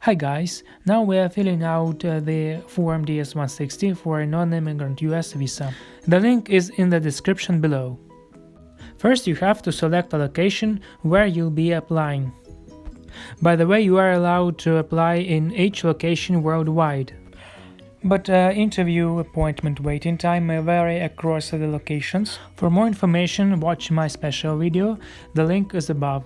Hi guys, now we are filling out the form DS-160 for a non-immigrant US visa. The link is in the description below. First you have to select a location where you'll be applying. By the way, you are allowed to apply in each location worldwide. But interview appointment waiting time may vary across the locations. For more information, watch my special video, the link is above.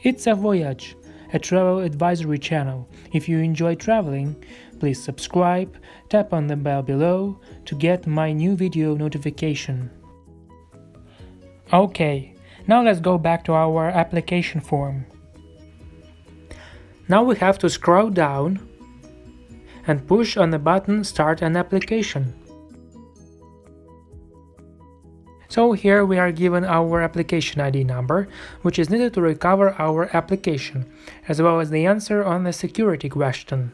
It's a Voyage, a travel advisory channel. If you enjoy traveling, please subscribe, tap on the bell below to get my new video notification. Okay, now let's go back to our application form. Now we have to scroll down and push on the button Start an application. So here we are given our application ID number, which is needed to recover our application, as well as the answer on the security question.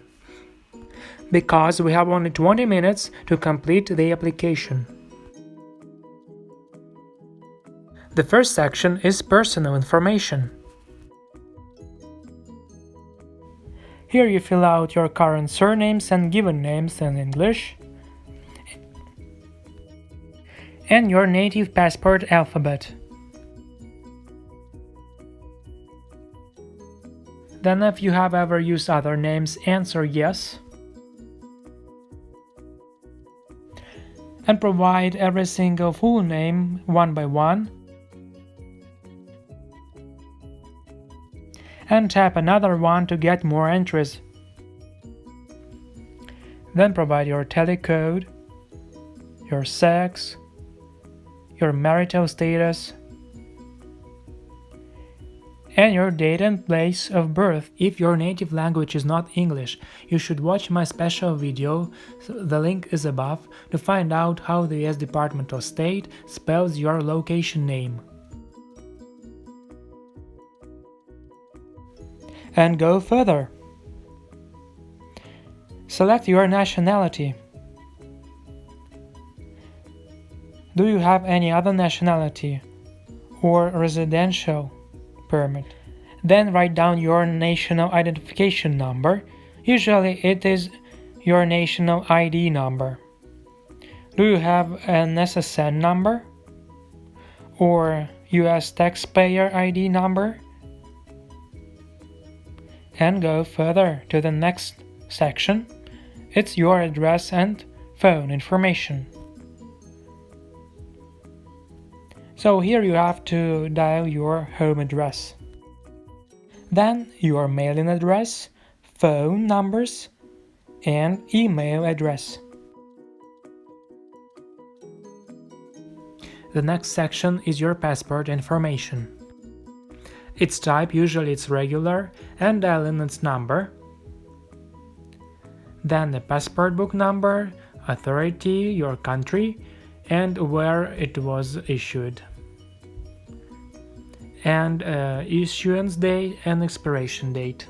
Because we have only 20 minutes to complete the application. The first section is personal information. Here you fill out your current surnames and given names in English, and your native passport alphabet. Then if you have ever used other names, answer yes. And provide every single full name one by one. And tap another one to get more entries. Then provide your telecode, your sex, your marital status, and your date and place of birth. If your native language is not English, you should watch my special video, the link is above, to find out how the US Department of State spells your location name. And go further. Select your nationality. Do you have any other nationality or residential permit? Then write down your national identification number. Usually it is your national ID number. Do you have an SSN number or US taxpayer ID number? And go further to the next section. It's your address and phone information. So here you have to dial your home address. Then your mailing address, phone numbers, and email address. The next section is your passport information. Its type, usually it's regular, and dial in its number. Then the passport book number, authority, your country, and where it was issued. And issuance date and expiration date.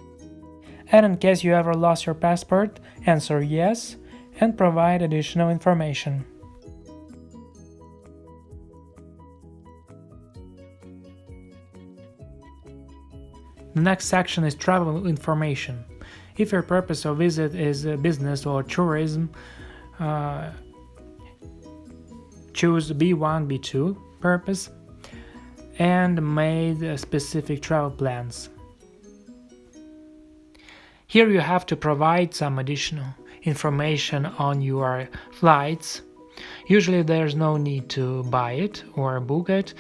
And in case you ever lost your passport, answer yes and provide additional information. The next section is travel information. If your purpose of visit is business or tourism, choose B1, B2 purpose and made specific travel plans. Here you have to provide some additional information on your flights. Usually there's no need to buy it or book it,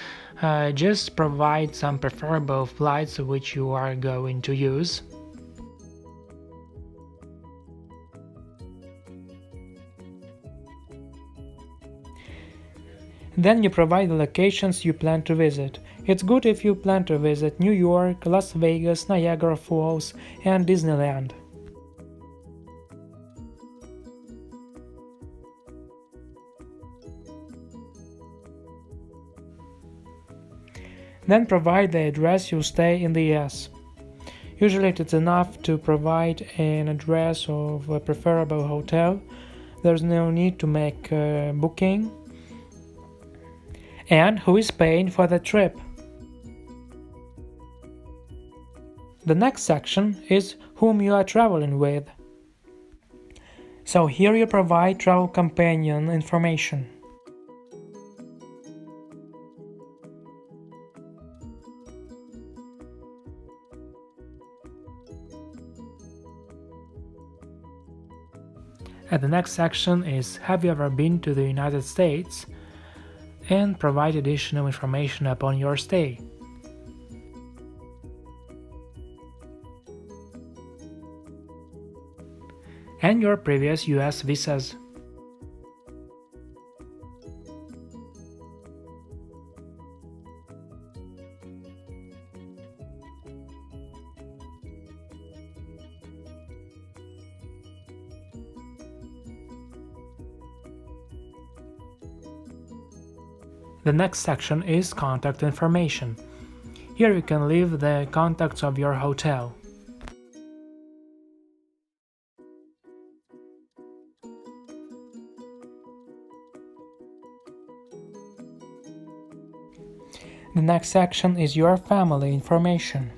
just provide some preferable flights which you are going to use. Then you provide the locations you plan to visit. It's good if you plan to visit New York, Las Vegas, Niagara Falls, and Disneyland. Then provide the address you stay in the US. Usually it's enough to provide an address of a preferable hotel. There's no need to make a booking. And who is paying for the trip. The next section is whom you are traveling with. So here you provide travel companion information. And the next section is have you ever been to the United States, and provide additional information upon your stay. And your previous US visas. The next section is contact information. Here you can leave the contacts of your hotel. The next section is your family information.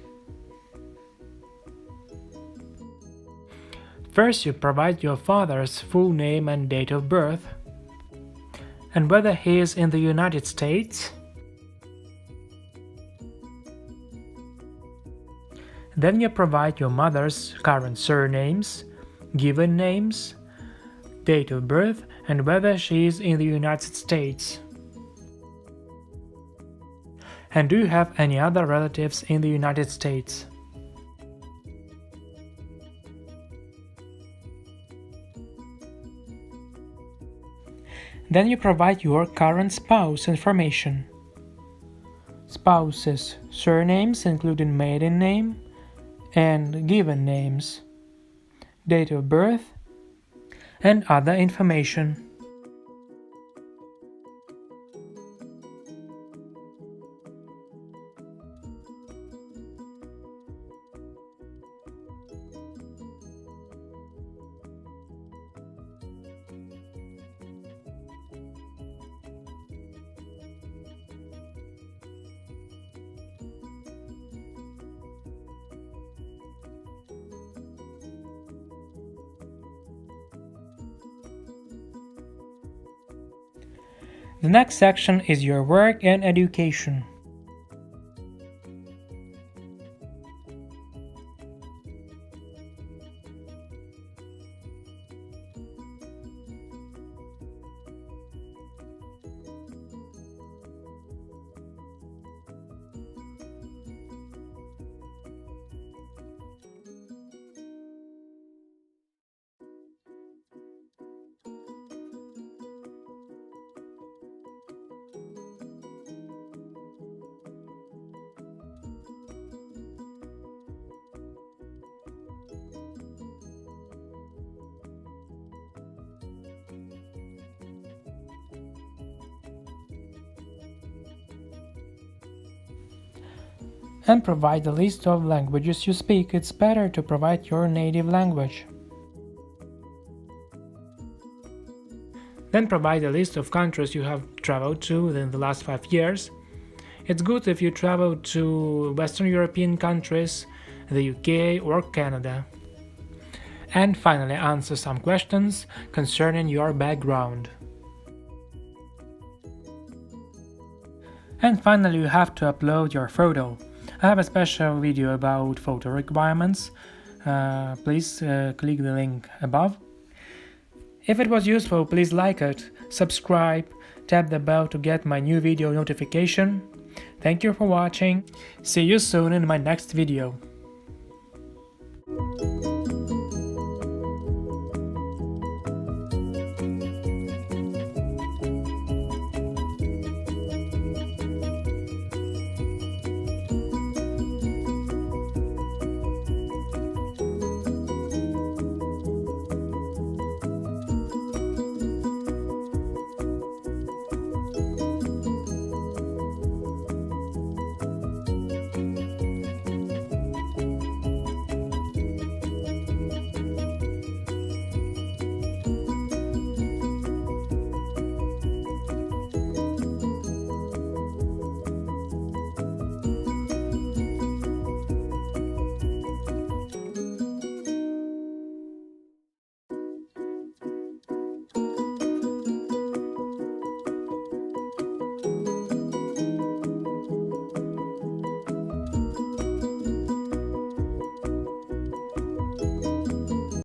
First, you provide your father's full name and date of birth, and whether he is in the United States. Then you provide your mother's current surnames, given names, date of birth, and whether she is in the United States. And do you have any other relatives in the United States? Then you provide your current spouse information. Spouse's surnames including maiden name and given names, date of birth, and other information. The next section is your work and education. And provide a list of languages you speak. It's better to provide your native language. Then provide a list of countries you have traveled to within the last 5 years. It's good if you travel to Western European countries, the UK or Canada. And finally answer some questions concerning your background. And finally you have to upload your photo. I have a special video about photo requirements. Please click the link above. If it was useful, please like it, subscribe, tap the bell to get my new video notification. Thank you for watching. See you soon in my next video.